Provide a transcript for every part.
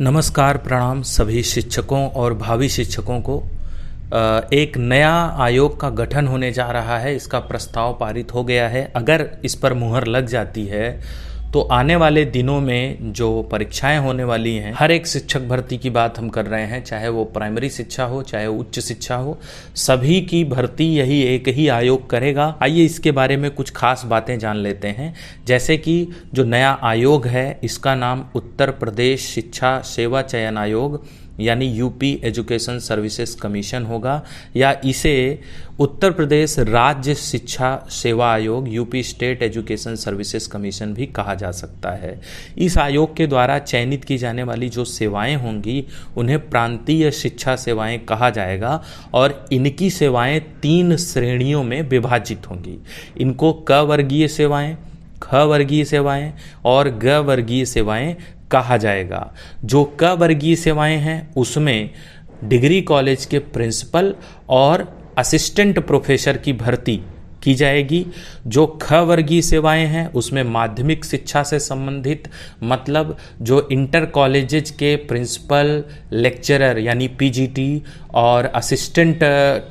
नमस्कार, प्रणाम सभी शिक्षकों और भावी शिक्षकों को। एक नया आयोग का गठन होने जा रहा है। इसका प्रस्ताव पारित हो गया है। अगर इस पर मुहर लग जाती है तो आने वाले दिनों में जो परीक्षाएं होने वाली हैं, हर एक शिक्षक भर्ती की बात हम कर रहे हैं, चाहे वो प्राइमरी शिक्षा हो चाहे उच्च शिक्षा हो, सभी की भर्ती यही एक ही आयोग करेगा। आइए इसके बारे में कुछ खास बातें जान लेते हैं। जैसे कि जो नया आयोग है इसका नाम उत्तर प्रदेश शिक्षा सेवा चयन आयोग यानी यूपी एजुकेशन सर्विसेज कमीशन होगा, या इसे उत्तर प्रदेश राज्य शिक्षा सेवा आयोग UP state education services commission भी कहा जा सकता है। इस आयोग के द्वारा चयनित की जाने वाली जो सेवाएं होंगी उन्हें प्रांतीय शिक्षा सेवाएं कहा जाएगा और इनकी सेवाएं 3 श्रेणियों में विभाजित होंगी। इनको क वर्गीय सेवाएं, ख वर्गीय सेवाएं और ग वर्गीय सेवाएं कहा जाएगा। जो क वर्गीय सेवाएं हैं उसमें डिग्री कॉलेज के प्रिंसिपल और असिस्टेंट प्रोफेसर की भर्ती की जाएगी। जो ख वर्गीय सेवाएं हैं उसमें माध्यमिक शिक्षा से संबंधित, मतलब जो इंटर कॉलेजेज के प्रिंसिपल लेक्चरर यानी पीजीटी और असिस्टेंट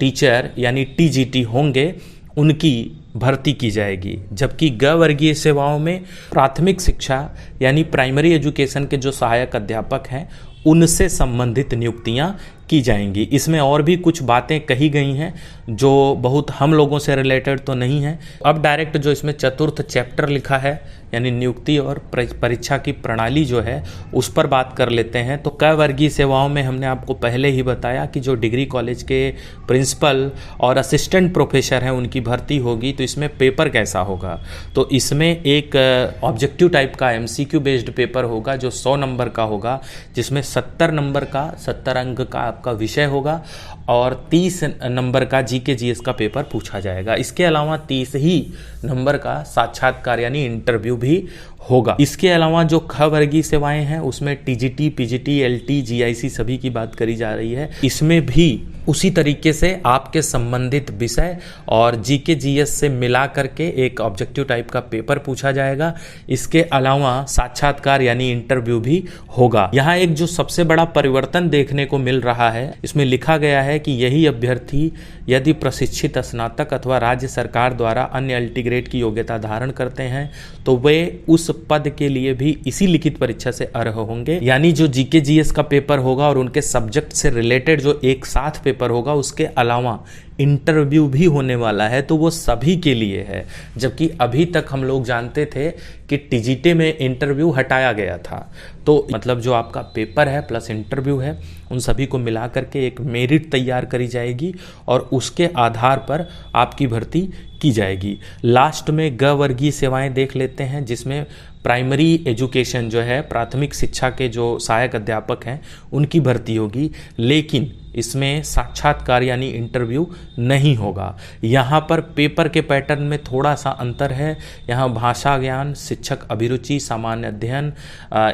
टीचर यानी टीजीटी होंगे, उनकी भर्ती की जाएगी। जबकि ग वर्गीय सेवाओं में प्राथमिक शिक्षा यानी प्राइमरी एजुकेशन के जो सहायक अध्यापक हैं उनसे संबंधित नियुक्तियां की जाएंगी। इसमें और भी कुछ बातें कही गई हैं जो बहुत हम लोगों से रिलेटेड तो नहीं है। अब डायरेक्ट जो इसमें चतुर्थ चैप्टर लिखा है यानी नियुक्ति और परीक्षा की प्रणाली जो है उस पर बात कर लेते हैं। तो क वर्गीय सेवाओं में हमने आपको पहले ही बताया कि जो डिग्री कॉलेज के प्रिंसिपल और असिस्टेंट प्रोफेसर हैं उनकी भर्ती होगी। तो इसमें पेपर कैसा होगा? तो इसमें एक ऑब्जेक्टिव टाइप का एमसीक्यू बेस्ड पेपर होगा जो 100 नंबर का होगा, जिसमें 70 नंबर का 70 अंक का आपका विषय होगा और 30 नंबर का जीके जीएस का पेपर पूछा जाएगा। इसके अलावा 30 ही नंबर का साक्षात्कार यानी इंटरव्यू भी होगा। इसके अलावा जो ख वर्गीय सेवाएं हैं उसमें टीजीटी, पीजीटी, एलटी, जीआईसी सभी की बात करी जा रही है। इसमें भी उसी तरीके से आपके संबंधित विषय और जीके जीएस से मिला करके एक ऑब्जेक्टिव टाइप का पेपर पूछा जाएगा। इसके अलावा साक्षात्कार यानी इंटरव्यू भी होगा। यहाँ एक जो सबसे बड़ा परिवर्तन देखने को मिल रहा है, इसमें लिखा गया है कि यही अभ्यर्थी यदि प्रशिक्षित स्नातक अथवा राज्य सरकार द्वारा अन्य एलटी ग्रेड की योग्यता धारण करते हैं तो वे उस पद के लिए भी इसी लिखित परीक्षा से अर्ह होंगे। यानी जो जीके जीएस का पेपर होगा और उनके सब्जेक्ट से रिलेटेड जो एक साथ पेपर होगा उसके अलावा इंटरव्यू भी होने वाला है, तो वो सभी के लिए है। जबकि अभी तक हम लोग जानते थे कि टीजीटी में इंटरव्यू हटाया गया था। तो मतलब जो आपका पेपर है प्लस इंटरव्यू है उन सभी को मिला करके एक मेरिट तैयार करी जाएगी और उसके आधार पर आपकी भर्ती की जाएगी। लास्ट में ग वर्गीय सेवाएं देख लेते हैं, जिसमें प्राइमरी एजुकेशन जो है प्राथमिक शिक्षा के जो सहायक अध्यापक हैं उनकी भर्ती होगी, लेकिन इसमें साक्षात्कार यानी इंटरव्यू नहीं होगा। यहाँ पर पेपर के पैटर्न में थोड़ा सा अंतर है। यहाँ भाषा ज्ञान, शिक्षक अभिरुचि, सामान्य अध्ययन,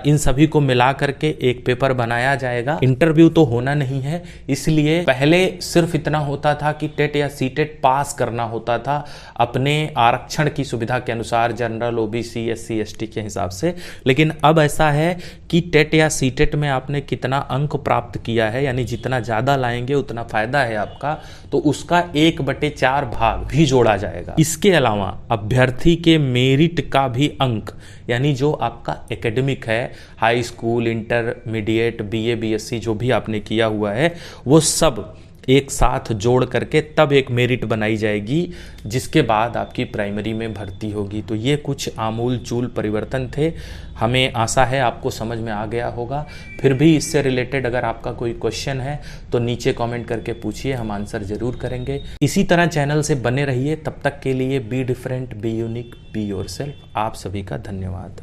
इन सभी को मिला करके एक पेपर बनाया जाएगा। इंटरव्यू तो होना नहीं है, इसलिए पहले सिर्फ इतना होता था कि टेट या सीटेट पास करना होता था अपने आरक्षण की सुविधा के अनुसार, जनरल, ओबीसी, एससी, एसटी के हिसाब से। लेकिन अब ऐसा है कि टेट या सीटेट में आपने कितना अंक प्राप्त किया है, यानी जितना ज़्यादा लाएंगे उतना फायदा है आपका, तो उसका 1/4 भाग भी जोड़ा जाएगा। इसके अलावा अभ्यर्थी के मेरिट का भी अंक यानी जो आपका एकेडमिक है, high school, intermediate, BA, BSc जो भी आपने किया हुआ है वो सब एक साथ जोड़ करके तब एक मेरिट बनाई जाएगी, जिसके बाद आपकी प्राइमरी में भर्ती होगी। तो ये कुछ आमूल चूल परिवर्तन थे। हमें आशा है आपको समझ में आ गया होगा। फिर भी इससे रिलेटेड अगर आपका कोई क्वेश्चन है तो नीचे कमेंट करके पूछिए, हम आंसर जरूर करेंगे। इसी तरह चैनल से बने रहिए। तब तक के लिए be different, be unique, be yourself. आप सभी का धन्यवाद।